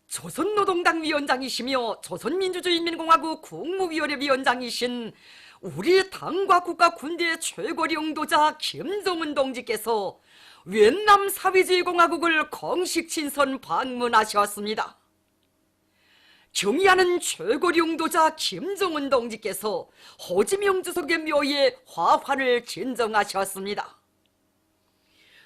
조선노동당 위원장이시며 조선민주주의인민공화국 국무위원회 위원장이신 우리 당과 국가 군대의 최고領導자 김정은 동지께서 위엔남 사회주의공화국을 공식 친선 방문하셨습니다. 경의하는 최고領導자 김정은 동지께서 호지명 주석의 묘에 화환을 진정하셨습니다.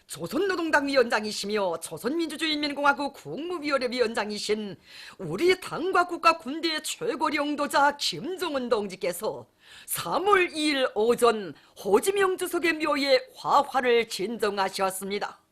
조선노동당 위원장이시며 조선민주주의인민공화국 국무위원회 위원장이신 우리 당과 국가 군대의 최고領導자 김정은 동지께서 3월 2일 오전 호지명 주석의 묘에 화환을 진정하셨습니다.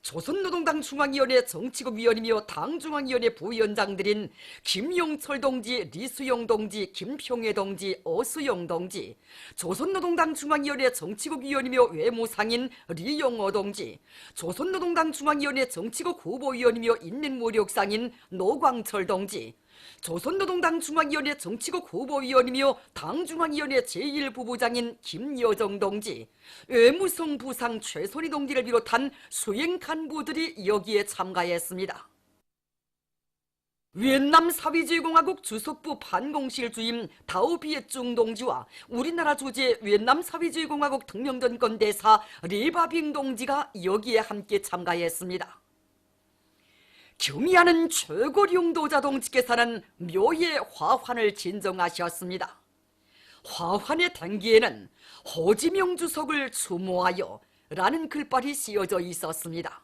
조선노동당 중앙위원회 정치국 위원이며 당중앙위원회 부위원장들인 김용철 동지, 리수용 동지, 김평애 동지, 오수영 동지, 조선노동당 중앙위원회 정치국 위원이며 외무상인 리용호 동지, 조선노동당 중앙위원회 정치국 후보위원이며 인민무력상인 노광철 동지, 조선노동당 중앙위원회 정치국 후보위원이며 당중앙위원회 제1부부장인 김여정 동지, 외무성 부상 최선희 동지를 비롯한 수행 간부들이 여기에 참가했습니다. 위엔남 사회주의공화국 주석부 반공실 주임 다오비에중 동지와 우리나라 주재 위엔남 사회주의공화국 특명전권 대사 리바빙 동지가 여기에 함께 참가했습니다. 경의하는 최고領導자 동지께서는 묘에 화환을 진정하셨습니다. 화환의 단기에는 호지명 주석을 추모하여 라는 글발이 씌어져 있었습니다.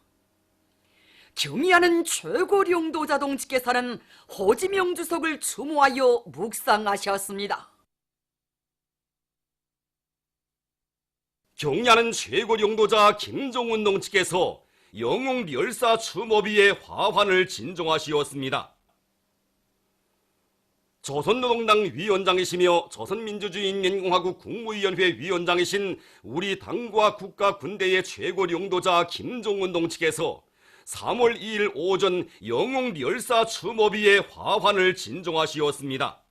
경의하는 최고領導자 동지께서는 호지명 주석을 추모하여 묵상하셨습니다. 경의하는 최고領導자 김정은 동지께서 영웅 열사 추모비에 화환을 진정하시었습니다. 조선노동당 위원장이시며 조선민주주의인민공화국 국무위원회 위원장이신 우리 당과 국가 군대의 최고領導자 김정은 동지께서 3월 2일 오전 영웅 열사 추모비에 화환을 진정하시었습니다.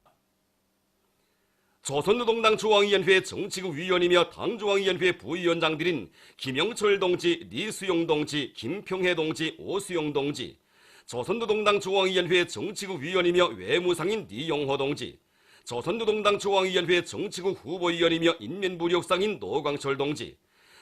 조선노동당 중앙위원회 정치국 위원이며 당중앙위원회 부위원장들인 김영철 동지, 리수용 동지, 김평해 동지, 오수영 동지, 조선노동당 중앙위원회 정치국 위원이며 외무상인 리용호 동지, 조선노동당 중앙위원회 정치국 후보위원이며 인민무력상인 노광철 동지,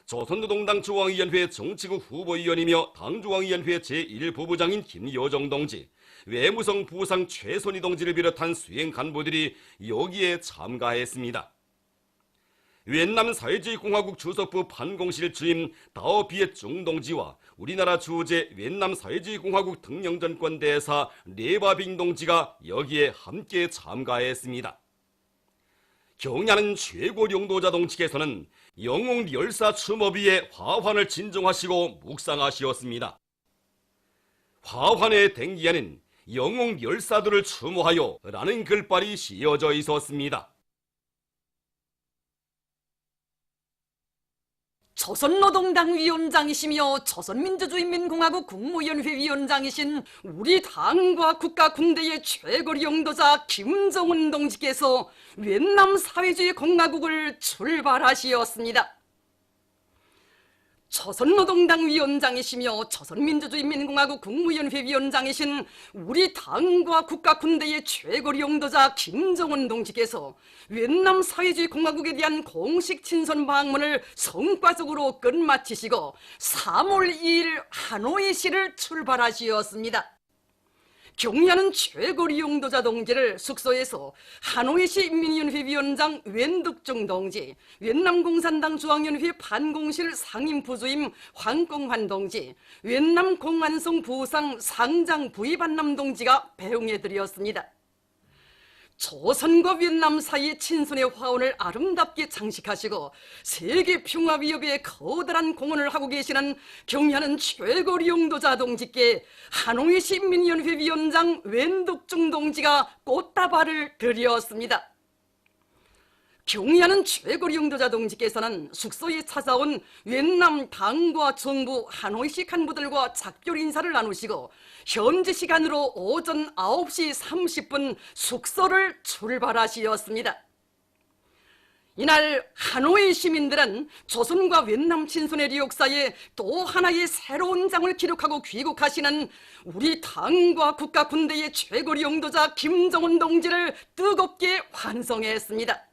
조선노동당 중앙위원회 정치국 후보위원이며 당중앙위원회 제1부부장인 김여정 동지, 외무성 부상 최선희 동지를 비롯한 수행 간부들이 여기에 참가했습니다. 위엔남 사회주의공화국 주석부 반공실 주임 다오비에중 동지와 우리나라 주재 위엔남 사회주의공화국 특명전권 대사 레바빙 동지가 여기에 함께 참가했습니다. 경의하는 최고領導자 동지께서는 영웅 열사 추모비에 화환을 진정하시고 묵상하시었습니다. 화환의 댕기에는 영웅 열사들을 추모하여 라는 글발이 씌어져 있었습니다. 조선노동당 위원장이시며 조선민주주의인민공화국 국무위원회 위원장이신 우리 당과 국가 군대의 최고領導자 김정은 동지께서 위엔남 사회주의 공화국을 출발하시었습니다. 조선노동당 위원장이시며 조선민주주의인민공화국 국무위원회 위원장이신 우리 당과 국가 군대의 최고領導자 김정은 동지께서 위엔남 사회주의 공화국에 대한 공식 친선 방문을 성과적으로 끝마치시고 3월 2일 하노이시를 출발하시었습니다. 경의하는 최고領導자 동지를 숙소에서 하노이시 인민위원회 위원장 웬득중 동지, 위엔남 공산당 중앙위원회 반공실 상임부주임 황공환 동지, 위엔남 공안성 부상 상장 부이반남 동지가 배웅해드렸습니다. 조선과 위엔남 사이의 친선의 화원을 아름답게 장식하시고 세계 평화위협에 거대한 공헌을 하고 계시는 경의하는 최고領導자 동지께 하노이시 인민위원회 위원장 웬득중 동지가 꽃다발을 드렸습니다. 경의하는 최고領導자 동지께서는 숙소에 찾아온 위엔남 당과 정부 하노이시 간부들과 작별 인사를 나누시고 현지 시간으로 오전 9시 30분 숙소를 출발하시었습니다. 이날 하노이 시민들은 조선과 베트남 친선의 역사에 또 하나의 새로운 장을 기록하고 귀국하시는 우리 당과 국가 군대의 최고리 용도자 김정은 동지를 뜨겁게 환송했습니다.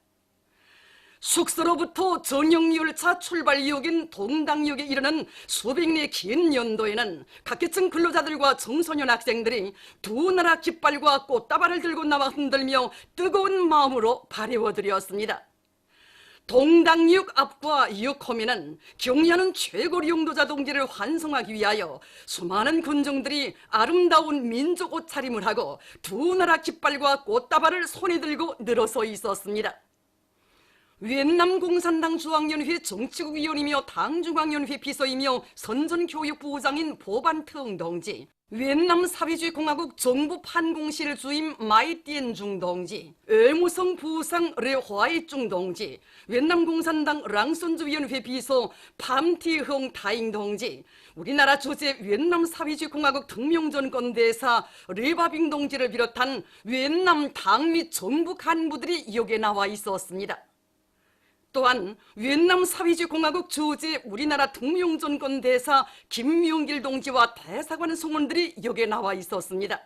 숙소로부터 전용열차 출발역인 동당역에 이르는 수백 리의 긴 연도에는 각계층 근로자들과 청소년 학생들이 두 나라 깃발과 꽃다발을 들고 나와 흔들며 뜨거운 마음으로 바래워드렸습니다. 동당역 앞과 역호면은 경의하는 최고리 용도자 동지를 환송하기 위하여 수많은 군중들이 아름다운 민족 옷차림을 하고 두 나라 깃발과 꽃다발을 손에 들고 늘어서 있었습니다. 베트남 공산당 중앙연회 정치국위원이며 당중앙연회 비서이며 선전교육부장인 보반트응 동지, 베트남 사회주의 공화국 정부 판공실 주임 마이띠엔중 동지, 의무성 부상 르화이중 동지, 베트남 공산당 랑선주위원회 비서 팜티흥 다잉 동지, 우리나라 주재 베트남 사회주의 공화국 특명전권 대사 르바빙 동지를 비롯한 베트남 당 및 정부 간부들이 여기에 나와 있었습니다. 또한 베트남 사회주의 공화국 주재 우리나라 특명전권 대사 김명길 동지와 대사관 성원들이 여기에 나와 있었습니다.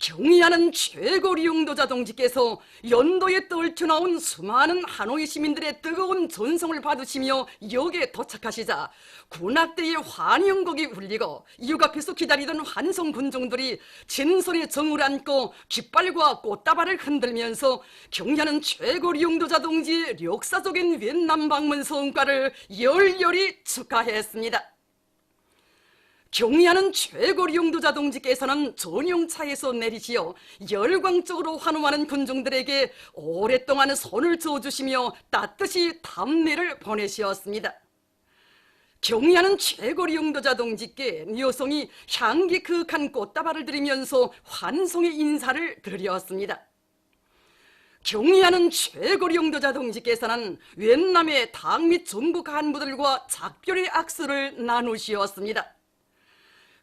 경의하는 최고리 용도자 동지께서 연도에 떨쳐나온 수많은 하노이 시민들의 뜨거운 전송을 받으시며 여기에 도착하시자 군악대의 환영곡이 울리고 이역 앞에서 기다리던 환송 군중들이 진손에 정을 안고 깃발과 꽃다발을 흔들면서 경의하는 최고리 용도자 동지의 역사적인 베트남 방문 성과를 열렬히 축하했습니다. 경의하는 최고리 용도자 동지께서는 전용차에서 내리시어 열광적으로 환호하는 군중들에게 오랫동안 손을 저어주시며 따뜻이 담례를 보내시었습니다. 경의하는 최고리 용도자 동지께 여성이 향기 그윽한 꽃다발을 드리면서 환송의 인사를 드렸습니다. 경의하는 최고리 용도자 동지께서는 베트남의 당 및 정부 간부들과 작별의 악수를 나누시었습니다.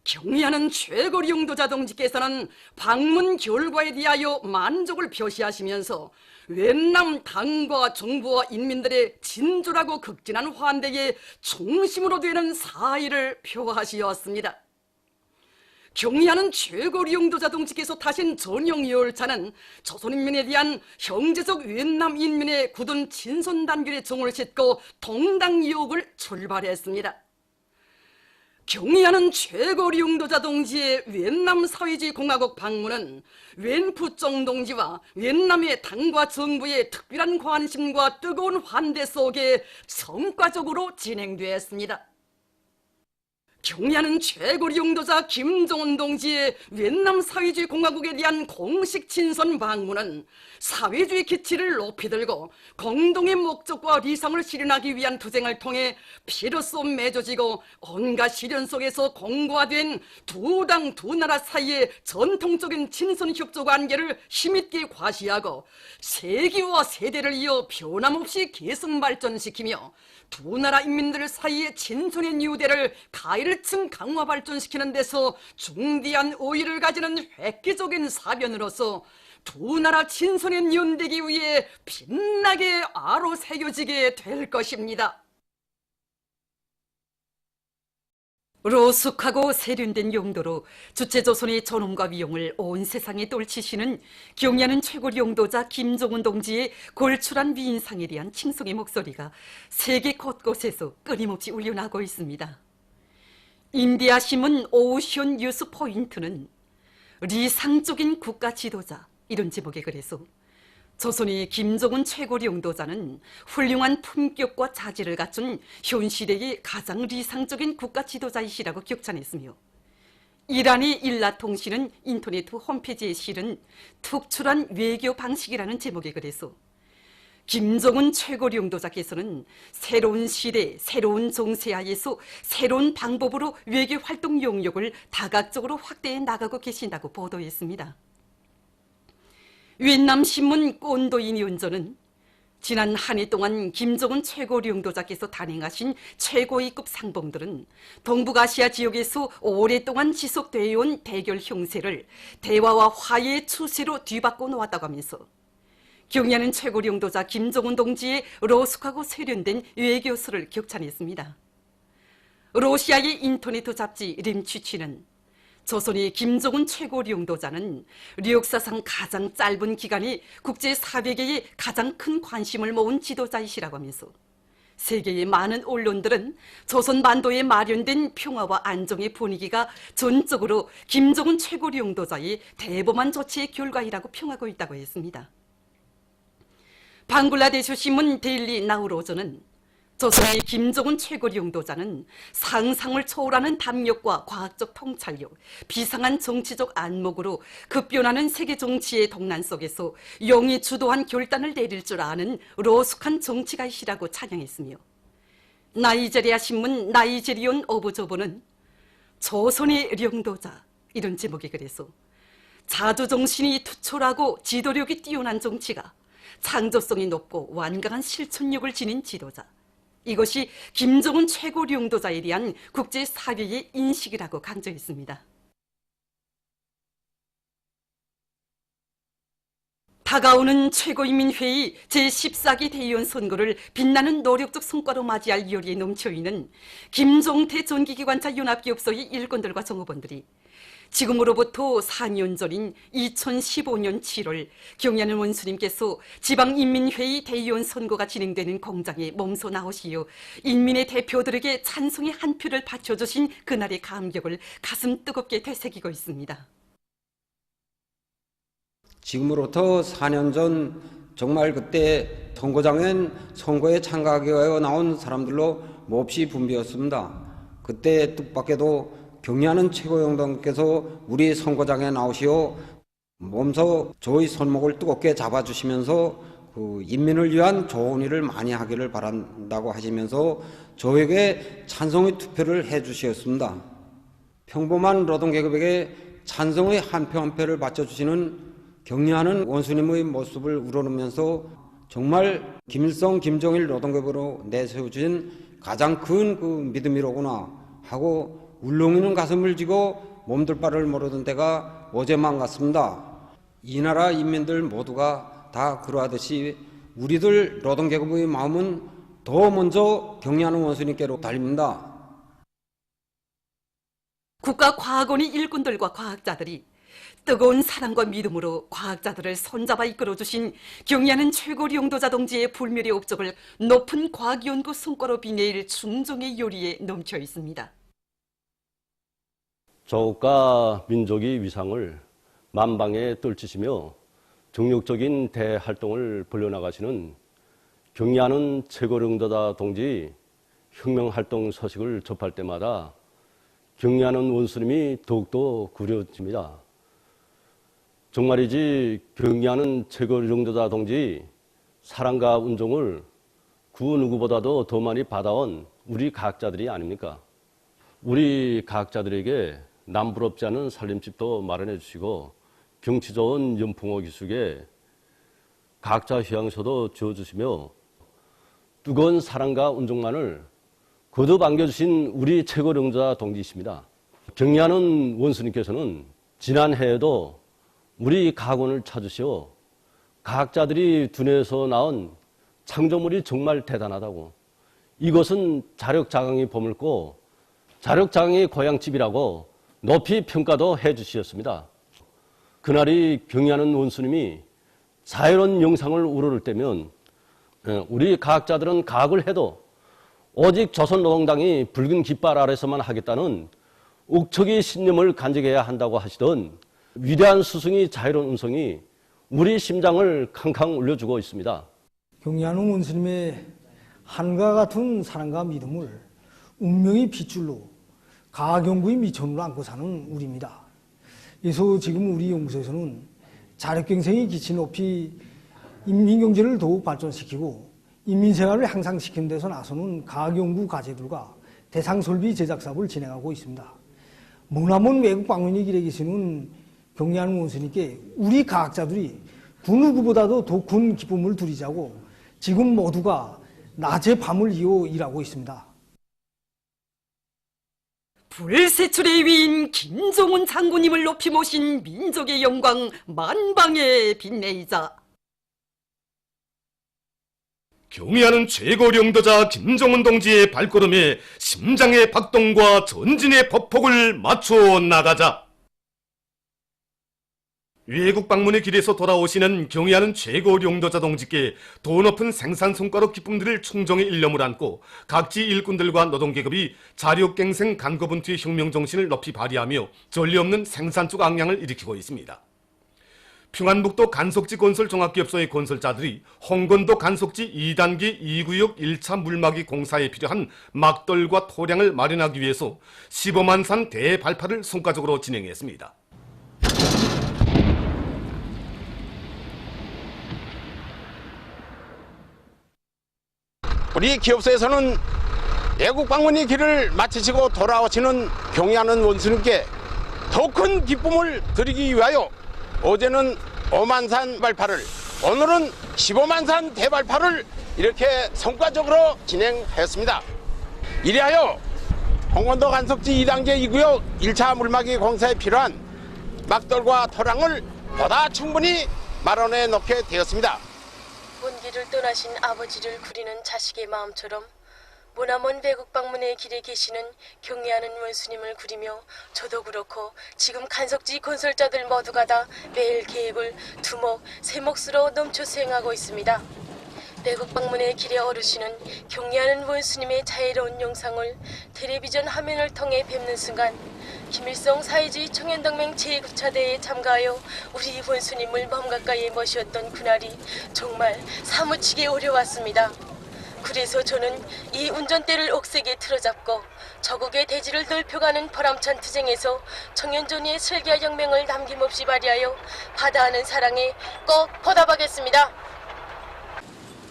경의하는 최고리 용도자 동지께서는 방문 결과에 대하여 만족을 표시하시면서 베트남 당과 정부와 인민들의 진솔하고 극진한 환대에 중심으로 되는 사의를 표하시었습니다. 경의하는 최고리 용도자 동지께서 타신 전용 열차는 조선인민에 대한 형제적 베트남 인민의 굳은 친선 단결의 정을 싣고 동당역을 출발했습니다. 경의하는 최고리 용도자 동지의 베트남 사회주의 공화국 방문은 웬푸정 동지와 베트남의 당과 정부의 특별한 관심과 뜨거운 환대 속에 성과적으로 진행되었습니다. 경의하는 최고리 용도자 김정은 동지의 베트남 사회주의 공화국에 대한 공식 친선 방문은 사회주의 기치를 높이 들고 공동의 목적과理想을 실현하기 위한 투쟁을 통해 피로써 맺어지고 온갖 시련 속에서 공고화된 두 당 두 나라 사이의 전통적인 친선 협조 관계를 힘있게 과시하고 세기와 세대를 이어 변함없이 계승 발전시키며 두 나라 인민들 사이의 친선의 뉴대를 가일층 강화 발전시키는 데서 중대한 의의를 가지는 획기적인 사변으로서 두 나라 친선의 연대기 위해 빛나게 아로 새겨지게 될 것입니다. 로숙하고 세련된 용도로 주체조선의 존엄과 위용을 온 세상에 떨치시는 경의하는 최고리 용도자 김정은 동지의 골출한 위인상에 대한 칭송의 목소리가 세계 곳곳에서 끊임없이 울려나고 있습니다. 인디아 신문 오션 뉴스 포인트는 리상적인 국가 지도자 이런 제목의 글에서 조선의 김정은 최고리 용도자는 훌륭한 품격과 자질을 갖춘 현 시대의 가장 리상적인 국가 지도자이시라고 격찬했으며 이란의 일라통신은 인터넷 홈페이지에 실은 특출한 외교 방식이라는 제목의 글에서 김정은 최고리 용도자께서는 새로운 시대, 새로운 정세하에서 새로운 방법으로 외교 활동 영역을 다각적으로 확대해 나가고 계신다고 보도했습니다. 베트남 신문 꼰도인 연전은 지난 한 해 동안 김정은 최고리 용도자께서 단행하신 최고위급 상봉들은 동북아시아 지역에서 오랫동안 지속되어 온 대결 형세를 대화와 화해의 추세로 뒤바꿔 놓았다고 하면서 경야는 최고領도자 김정은 동지의 로숙하고 세련된 외교서를 격찬했습니다. 러시아의 인터넷 잡지 림취치는 조선의 김정은 최고領도자는 역사상 가장 짧은 기간에 국제 사회계에 가장 큰 관심을 모은 지도자이시라고 하면서 세계의 많은 언론들은 조선 반도에 마련된 평화와 안정의 분위기가 전적으로 김정은 최고領도자의 대범한 조치의 결과이라고 평하고 있다고 했습니다. 방글라데시 신문 데일리 나우로저는 조선의 김정은 최고領도자는 상상을 초월하는 담력과 과학적 통찰력, 비상한 정치적 안목으로 급변하는 세계 정치의 동난 속에서 용이 주도한 결단을 내릴 줄 아는 로숙한 정치가이시라고 찬양했으며, 나이제리아 신문 나이제리온 오브저버는 조선의領도자 이런 제목의 글에서 자주정신이 투철하고 지도력이 뛰어난 정치가, 창조성이 높고 완강한 실천력을 지닌 지도자, 이것이 김정은 최고領도자에 대한 국제사회의 인식이라고 강조했습니다. 다가오는 최고인민회의 제14기 대의원 선거를 빛나는 노력적 성과로 맞이할 열의에 넘쳐있는 김종태 전기기관차 연합기업소의 일꾼들과 정업원들이 지금으로부터 4년 전인 2015년 7월 경야는 원수님께서 지방인민회의 대의원 선거가 진행되는 공장에 몸소 나오시어 인민의 대표들에게 찬송의 한 표를 바쳐주신 그날의 감격을 가슴 뜨겁게 되새기고 있습니다. 지금으로부터 4년 전 정말 그때 선거장엔 선거에 참가하기 위하여 나온 사람들로 몹시 붐비었습니다. 그때 뜻밖에도 경야는 최고위원장께서 우리 선거장에 나오시어 몸소 저희 손목을 뜨겁게 잡아주시면서 그 인민을 위한 좋은 일을 많이 하기를 바란다고 하시면서 저에게 찬송의 투표를 해주셨습니다. 평범한 노동계급에게 찬송의 한 표 한 표를 바쳐주시는 경야하는 원수님의 모습을 우러러면서 정말 김일성, 김정일 노동계급으로 내세워진 가장 큰 그 믿음이로구나 하고 울렁이는 가슴을 쥐고 몸둘 바를 모르던 때가 어제만 같습니다. 이 나라 인민들 모두가 다 그러하듯이 우리들 노동계급의 마음은 더 먼저 경야하는 원수님께로 달립니다. 국가과학원의 일꾼들과 과학자들이 뜨거운 사랑과 믿음으로 과학자들을 손잡아 이끌어주신 경야는 최고領도자 동지의 불멸의 업적을 높은 과학연구 성과로 빛내일 충정의 요리에 넘쳐 있습니다. 조국과 민족의 위상을 만방에 떨치시며 정력적인 대활동을 벌려나가시는 경야하는 최고領도자 동지 혁명활동 소식을 접할 때마다 경야하는 원수님이 더욱더 그려집니다. 정말이지 경야하는 최고領도자 동지 사랑과 운종을 그 누구보다도 더 많이 받아온 우리 과학자들이 아닙니까? 우리 과학자들에게 남부럽지 않은 살림집도 마련해 주시고 경치 좋은 연풍호 기슭에 과학자 휴양소도 지어주시며 뜨거운 사랑과 운종만을 거듭 안겨주신 우리 최고領도자 동지이십니다. 경야하는 원수님께서는 지난해에도 우리 과학원을 찾으시어 과학자들이 두뇌에서 나온 창조물이 정말 대단하다고, 이것은 자력자강이 보물고 자력자강이 고향집이라고 높이 평가도 해주셨습니다. 그날이 경야하는 원수님이 자유로운 영상을 우러를 때면 우리 과학자들은 과학을 해도 오직 조선노동당이 붉은 깃발 아래서만 하겠다는 억척의 신념을 간직해야 한다고 하시던 위대한 스승의 자유로운 음성이 우리 심장을 캉캉 울려주고 있습니다. 경야하는 원수님의 한과 같은 사랑과 믿음을 운명의 핏줄로 과학연구의 미천으로 안고 사는 우리입니다. 그래서 지금 우리 연구소에서는 자력갱생의 기치 높이 인민경제를 더욱 발전시키고 인민생활을 향상시키는 데서 나서는 과학연구 과제들과 대상설비 제작 사업을 진행하고 있습니다. 머나먼 외국 방문이 길에 계시는 경야하는 원수님께 우리 과학자들이 그 누구보다도 더 큰 기쁨을 드리자고 지금 모두가 낮에 밤을 이어 일하고 있습니다. 불세출의 위인 김정은 장군님을 높이 모신 민족의 영광 만방에 빛내이자 경의하는 최고령도자 김정은 동지의 발걸음에 심장의 박동과 전진의 법폭을 맞춰 나가자. 외국 방문의 길에서 돌아오시는 경의하는 최고령도자 동지께 더 높은 생산 성과로 기쁨들을 충정의 일념을 안고 각지 일꾼들과 노동계급이 자력갱생 간거분투의 혁명정신을 높이 발휘하며 전례없는 생산적 악량을 일으키고 있습니다. 평안북도 간석지 건설 종합기업소의 건설자들이 홍건도 간석지 2단계 2구역 1차 물막이 공사에 필요한 막돌과 토량을 마련하기 위해서 15만 산 대발파를 성과적으로 진행했습니다. 우리 기업소에서는 외국 방문의 길을 마치시고 돌아오시는 경의하는 원수님께 더 큰 기쁨을 드리기 위하여 어제는 5만 산 발파를, 오늘은 15만 산 대발파를 이렇게 성과적으로 진행했습니다. 이리하여 홍건도 간석지 2단계 2구역 1차 물막이 공사에 필요한 막돌과 토랑을 보다 충분히 마련해 놓게 되었습니다. 먼 길을 떠나신 아버지를 구리는 자식의 마음처럼 머나먼 외국 방문의 길에 계시는 경의하는 원수님을 구리며 저도 그렇고 지금 간석지 건설자들 모두가 다 매일 계획을 두목, 세몫으로 넘쳐 수행하고 있습니다. 외국 방문의 길에 오르시는 경의하는 원수님의 자애로운 영상을 텔레비전 화면을 통해 뵙는 순간 김일성 사회주의 청년동맹 제9차 대회에 참가하여 우리 원수님을 마음 가까이에 모셨던 그날이 정말 사무치게 어려웠습니다. 그래서 저는 이 운전대를 억세게 틀어잡고 저국의 대지를 넓혀가는 보람찬 투쟁에서 청년전의의 슬기와 혁명을 남김없이 발휘하여 바다하는 사랑에 꼭 보답하겠습니다.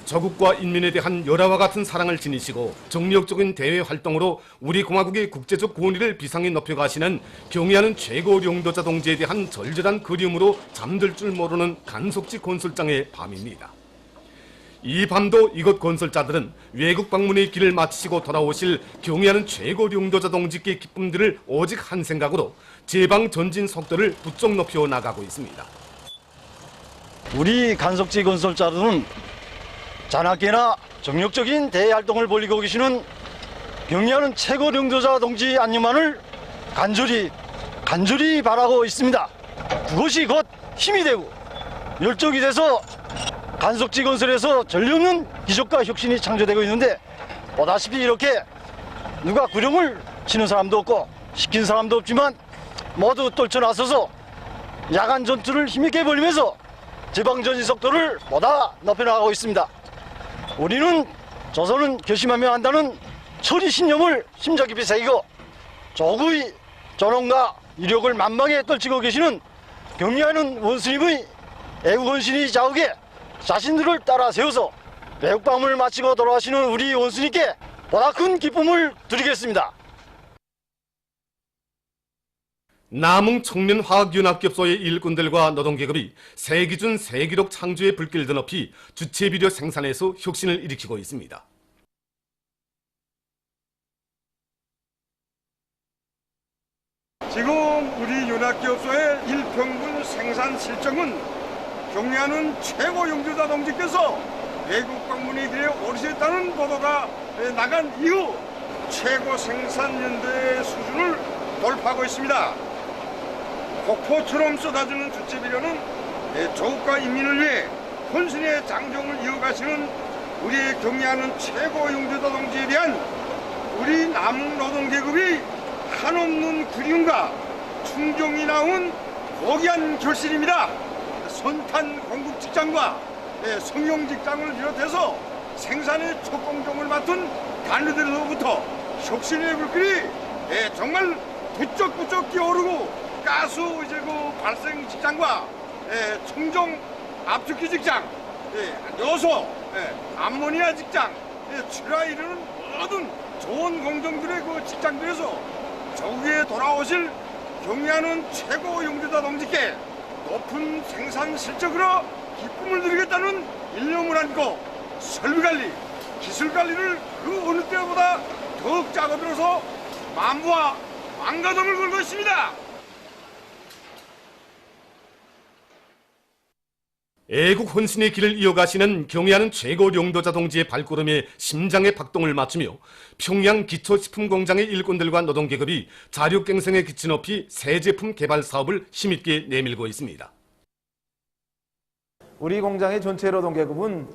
저국과 인민에 대한 열화와 같은 사랑을 지니시고 정력적인 대외 활동으로 우리 공화국의 국제적 권위를 비상에 높여가시는 경의하는 최고령도자 동지에 대한 절절한 그리움으로 잠들 줄 모르는 간석지 건설장의 밤입니다. 이 밤도 이곳 건설자들은 외국 방문의 길을 마치시고 돌아오실 경의하는 최고령도자 동지께 기쁨들을 오직 한 생각으로 제방 전진 속도를 부쩍 높여 나가고 있습니다. 우리 간석지 건설자들은 자나깨나 정력적인 대활동을 벌이고 계시는 경의하는 최고령도자 동지 안녕만을 간절히 바라고 있습니다. 그것이 곧 힘이 되고 열정이 돼서 간석지 건설에서 전례없는 기적과 혁신이 창조되고 있는데, 보다시피 이렇게 누가 구령을 치는 사람도 없고 시킨 사람도 없지만 모두 떨쳐나서서 야간 전투를 힘있게 벌이면서 제방전진 속도를 보다 높여나가고 있습니다. 우리는 조선은 결심하며 한다는 철의 신념을 심장 깊이 새기고 조국의 존엄과 이력을 만방에 떨치고 계시는 경의하는 원수님의 애국헌신이 자욱에 자신들을 따라 세워서 외국 방문을 마치고 돌아가시는 우리 원수님께 보다 큰 기쁨을 드리겠습니다. 남흥 청년화학연합기업소의 일꾼들과 노동계급이 세기준 세기록 창조의 불길 드높이 주체비료 생산에서 혁신을 일으키고 있습니다. 지금 우리 연합기업소의 일평균 생산 실적은 경의하는 최고용주자 동지께서 외국 방문의 길에 오르셨다는 보도가 나간 이후 최고 생산 연도의 수준을 돌파하고 있습니다. 폭포처럼 쏟아지는 주체비료는 조국과 인민을 위해 헌신의 장정을 이어가시는 우리의 경의하는 최고용주자 동지에 대한 우리 남흥 노동계급이 한없는 그리움과 충정이 나온 고귀한 결실입니다. 선탄 공급 직장과 성용 직장을 비롯해서 생산의 촉공종을 맡은 관리들로부터 혁신의 불길이 정말 부쩍부쩍 기어오르고 가스 발생 직장과 청정 압축기 직장, 여소, 암모니아 직장, 출하에 이르는 모든 좋은 공정들의 그 직장들에서 조국에 돌아오실 경의하는 최고 용주자 동지께 높은 생산 실적으로 기쁨을 드리겠다는 일념을 안고 설비관리, 기술관리를 그 어느 때보다 더욱 작아들어서 만부와 망가짐을 걸고 있습니다. 애국 헌신의 길을 이어가시는 경애하는 최고령도자 동지의 발걸음에 심장의 박동을 맞추며 평양 기초식품공장의 일꾼들과 노동계급이 자력갱생의 기치 높이 새 제품 개발 사업을 힘있게 내밀고 있습니다. 우리 공장의 전체 노동계급은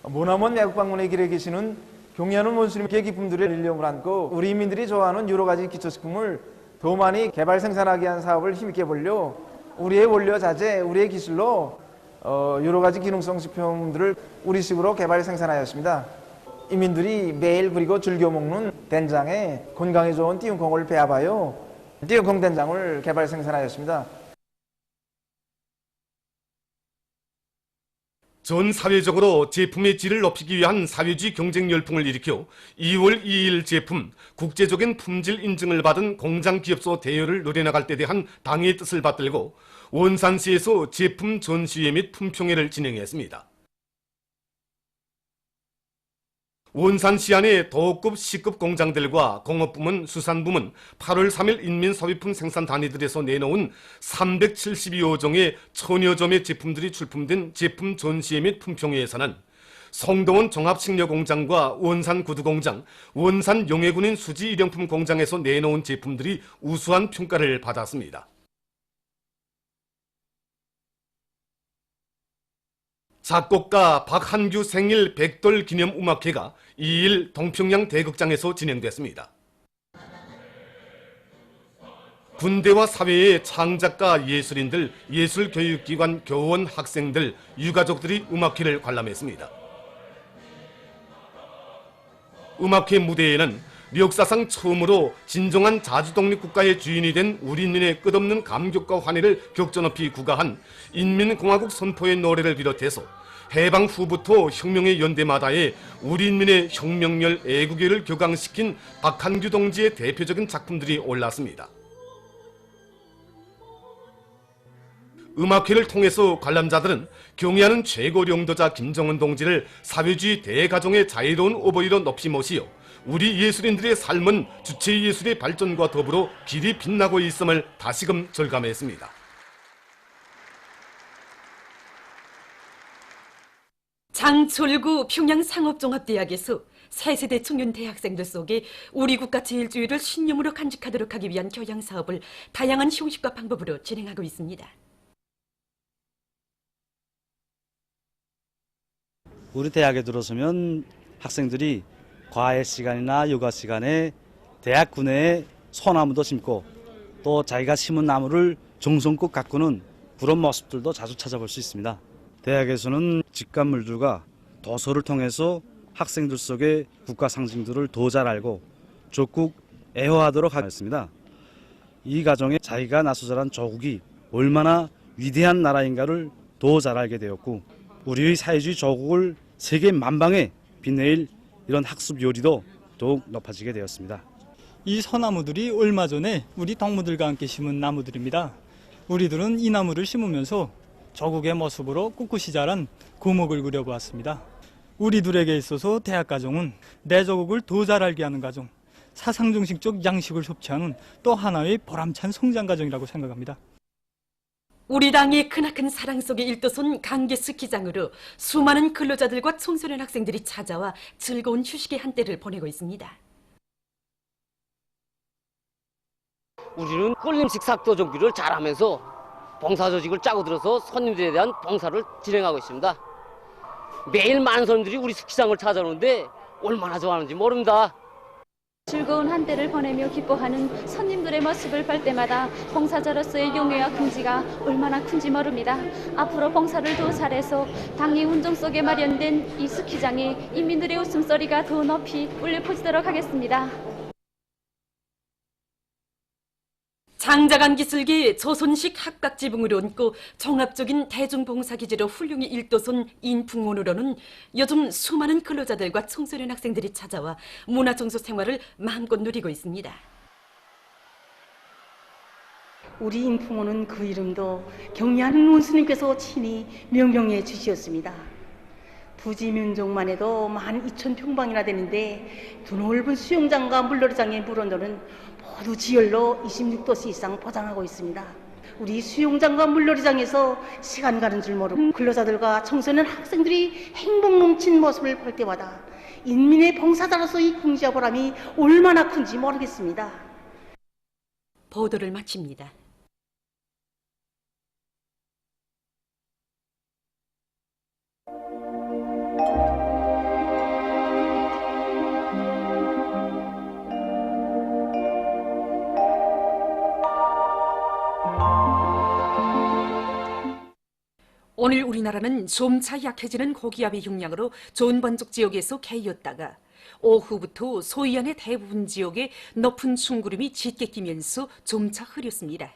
모나먼 애국 방문의 길에 계시는 경애하는 원수님께 기쁨들의 일념을 안고 우리 인민들이 좋아하는 여러 가지 기초식품을 더 많이 개발 생산하게 한 사업을 힘있게 벌려 우리의 원료 자재, 우리의 기술로 여러 가지 기능성 식품들을 우리식으로 개발 생산하였습니다. 인민들이 매일 그리고 즐겨 먹는 된장에 건강에 좋은 띠용콩을 배합하여 띠용콩 된장을 개발 생산하였습니다. 전 사회적으로 제품의 질을 높이기 위한 사회주의 경쟁 열풍을 일으켜 2월 2일 제품 국제적인 품질 인증을 받은 공장 기업소 대여를 노려나갈 때 대한 당의 뜻을 받들고 원산시에서 제품 전시회 및 품평회를 진행했습니다. 원산시 안의 도급 C급 공장들과 공업부문, 수산부문, 8월 3일 인민소비품 생산 단위들에서 내놓은 372여 종의 1000여 점의 제품들이 출품된 제품 전시회 및 품평회에서는 성동원 종합식료공장과 원산 구두공장, 원산 용해군인 수지 일용품 공장에서 내놓은 제품들이 우수한 평가를 받았습니다. 작곡가 박한규 생일 백돌 기념 음악회가 2일 동평양 대극장에서 진행됐습니다. 군대와 사회의 창작가 예술인들, 예술교육기관 교원, 학생들, 유가족들이 음악회를 관람했습니다. 음악회 무대에는 역사상 처음으로 진정한 자주독립국가의 주인이 된 우리 인민의 끝없는 감격과 환희를 격전높이 구가한 인민공화국 선포의 노래를 비롯해서 해방 후부터 혁명의 연대마다의 우리 인민의 혁명열 애국애를 격앙시킨 박한규 동지의 대표적인 작품들이 올랐습니다. 음악회를 통해서 관람자들은 경애하는 최고령도자 김정은 동지를 사회주의 대가정의 자유로운 어버이로 높이 모시어 우리 예술인들의 삶은 주체예술의 발전과 더불어 길이 빛나고 있음을 다시금 절감했습니다. 장철구 평양상업종합대학에서 새세대 청년 대학생들 속에 우리 국가 제일주의를 신념으로 간직하도록 하기 위한 교양사업을 다양한 형식과 방법으로 진행하고 있습니다. 우리 대학에 들어서면 학생들이 과외 시간이나 요가 시간에 대학 구내에 소나무도 심고 또 자기가 심은 나무를 정성껏 가꾸는 그런 모습들도 자주 찾아볼 수 있습니다. 대학에서는 직감물들과 도서를 통해서 학생들 속에 국가 상징들을 더 잘 알고 적극 애호하도록 하였습니다. 이 과정에 자기가 나서 자란 조국이 얼마나 위대한 나라인가를 더 잘 알게 되었고 우리의 사회주의 조국을 세계 만방에 빛내일 이런 학습 요리도 더욱 높아지게 되었습니다. 이 소나무들이 얼마 전에 우리 동무들과 함께 심은 나무들입니다. 우리들은 이 나무를 심으면서 조국의 모습으로 꿋꿋이 자란 고목을 그려보았습니다. 우리들에게 있어서 대학가정은 내 조국을 더 잘 알게 하는 가정, 사상중심적 양식을 섭취하는 또 하나의 보람찬 성장가정이라고 생각합니다. 우리 당의 크나큰 사랑 속에 일도선 강계 스키장으로 수많은 근로자들과 청소년 학생들이 찾아와 즐거운 휴식의 한때를 보내고 있습니다. 우리는 끓림식 삭도 정비를 잘하면서 봉사조직을 짜고 들어서 손님들에 대한 봉사를 진행하고 있습니다. 매일 많은 손님들이 우리 스키장을 찾아오는데 얼마나 좋아하는지 모릅니다. 즐거운 한때를 보내며 기뻐하는 손님들의 모습을 볼 때마다 봉사자로서의 용애와 긍지가 얼마나 큰지 모릅니다. 앞으로 봉사를 더 잘해서 당의 운정 속에 마련된 이 스키장에 인민들의 웃음소리가 더 높이 울려 퍼지도록 하겠습니다. 장자간 기술기 조선식 학각 지붕을 얹고 종합적인 대중봉사기지로 훌륭히 일도선 인풍원으로는 요즘 수많은 근로자들과 청소년 학생들이 찾아와 문화정서 생활을 마음껏 누리고 있습니다. 우리 인풍원은 그 이름도 경애하는 원수님께서 친히 명명해 주셨습니다. 부지 면적만 해도 12,000평방이나 되는데 드넓은 수영장과 물놀이장의 물온도는 모두 지열로 26도씨 이상 보장하고 있습니다. 우리 수영장과 물놀이장에서 시간 가는 줄 모르고 근로자들과 청소년 학생들이 행복 넘친 모습을 볼 때마다 인민의 봉사자로서 이 궁지와 보람이 얼마나 큰지 모르겠습니다. 보도를 마칩니다. 오늘 우리나라는 점차 약해지는 고기압의 영향으로 전반적 지역에서 개였다가 오후부터 소이안의 대부분 지역에 높은 중구름이 짙게 끼면서 점차 흐렸습니다.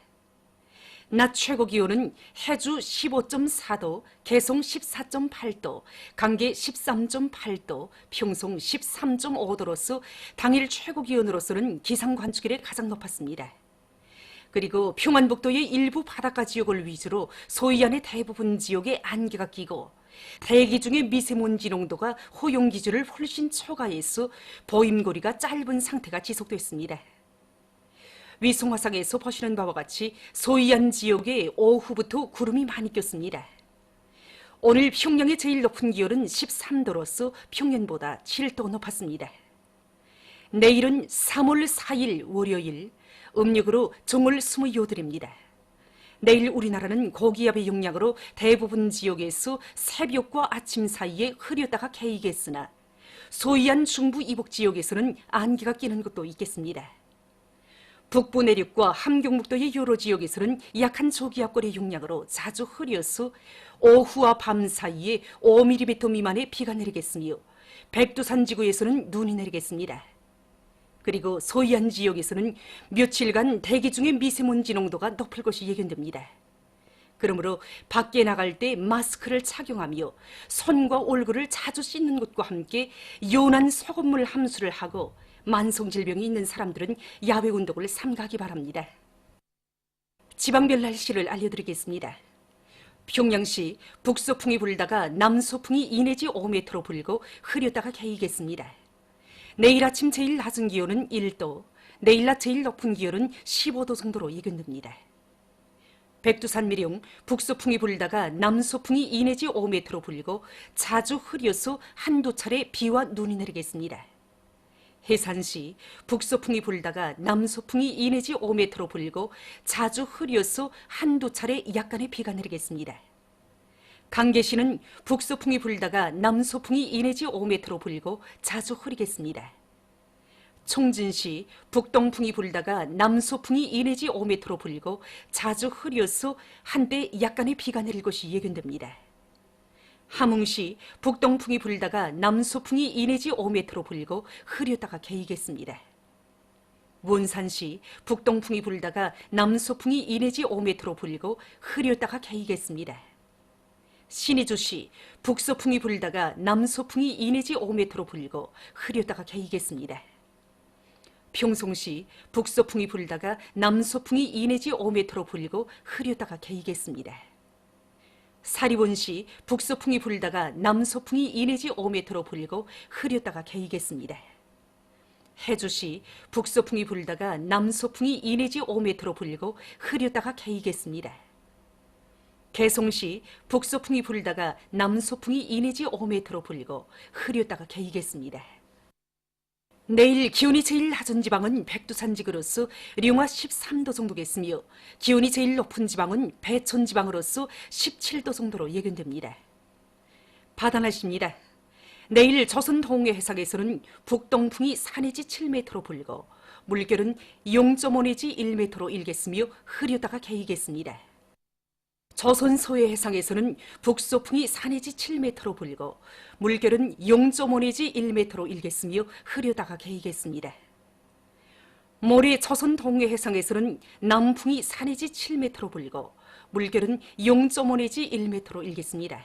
낮 최고 기온은 해주 15.4도, 개성 14.8도, 강계 13.8도, 평송 13.5도로서 당일 최고 기온으로서는 기상 관측일에 가장 높았습니다. 그리고 평안북도의 일부 바닷가 지역을 위주로 소이안의 대부분 지역에 안개가 끼고 대기 중에 미세먼지 농도가 허용 기준을 훨씬 초과해서 보임거리가 짧은 상태가 지속됐습니다. 위성화상에서 보시는 바와 같이 소이안 지역에 오후부터 구름이 많이 꼈습니다. 오늘 평양의 제일 높은 기온은 13도로서 평년보다 7도 높았습니다. 내일은 3월 4일 월요일, 음력으로 정월 28일입니다. 내일 우리나라는 고기압의 영향으로 대부분 지역에서 새벽과 아침 사이에 흐렸다가 개이겠으나 소이안 중부 이북 지역에서는 안개가 끼는 곳도 있겠습니다. 북부 내륙과 함경북도의 여러 지역에서는 약한 저기압골의 영향으로 자주 흐려서 오후와 밤 사이에 5mm 미만의 비가 내리겠으며 백두산 지구에서는 눈이 내리겠습니다. 그리고 소이안 지역에서는 며칠간 대기 중에 미세먼지 농도가 높을 것이 예견됩니다. 그러므로 밖에 나갈 때 마스크를 착용하며 손과 얼굴을 자주 씻는 것과 함께 연한 소금물 함수를 하고 만성질병이 있는 사람들은 야외 운동을 삼가기 바랍니다. 지방별 날씨를 알려드리겠습니다. 평양시 북서풍이 불다가 남서풍이 2 내지 5m로 불고 흐렸다가 개이겠습니다. 내일 아침 제일 낮은 기온은 1도, 내일 낮 제일 높은 기온은 15도 정도로 예견됩니다. 백두산 미령 북서풍이 불다가 남서풍이 2 내지 5m로 불고 자주 흐려서 한두 차례 비와 눈이 내리겠습니다. 해산시 북서풍이 불다가 남서풍이 2 내지 5m로 불고 자주 흐려서 한두 차례 약간의 비가 내리겠습니다. 강계시는 북서풍이 불다가 남서풍이 2 내지 5m로 불고 자주 흐리겠습니다. 총진시 북동풍이 불다가 남서풍이 2 내지 5m로 불고 자주 흐려서 한때 약간의 비가 내릴 것이 예견됩니다. 함흥시 북동풍이 불다가 남서풍이 2 내지 5m로 불고 흐렸다가 개이겠습니다. 원산시 북동풍이 불다가 남서풍이 2 내지 5m로 불고 흐렸다가 개이겠습니다. 신의주시 북서풍이 불다가 남서풍이 2 내지 5m로 불고 흐렸다가 개이겠습니다. 평송시 북서풍이 불다가 남서풍이 2 내지 5m로 불고 흐렸다가 개이겠습니다. 사리원시 북서풍이 불다가 남서풍이 2 내지 5m로 불고 흐렸다가 개이겠습니다. 해주시 북서풍이 불다가 남서풍이 2 내지 5m로 불고 흐렸다가 개이겠습니다. 개성시 북서풍이 불다가 남서풍이 2 내지 5m로 불고 흐렸다가 개이겠습니다. 내일 기온이 제일 낮은 지방은 백두산 지구로서 령화 13도 정도겠으며 기온이 제일 높은 지방은 배천 지방으로서 17도 정도로 예견됩니다. 바다 날씨입니다. 내일 조선 동해 해상에서는 북동풍이 4 내지 7m로 불고 물결은 0.5 내지 1m로 일겠으며 흐렸다가 개이겠습니다. 조선 서해 해상에서는 북서풍이 4 내지 7m로 불고 물결은 0.5 내지 1m로 일겠으며 흐려다가 개이겠습니다. 모레 조선 동해 해상에서는 남풍이 4 내지 7m로 불고 물결은 0.5 내지 1m로 일겠습니다.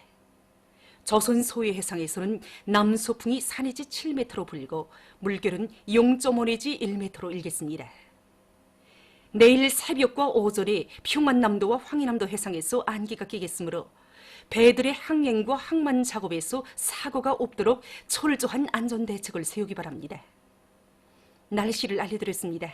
조선 서해 해상에서는 남서풍이 4 내지 7m로 불고 물결은 0.5 내지 1m로 일겠습니다. 내일 새벽과 오전에 평안남도와 황해남도 해상에서 안개가 끼겠으므로 배들의 항행과 항만 작업에서 사고가 없도록 철저한 안전대책을 세우기 바랍니다. 날씨를 알려드렸습니다.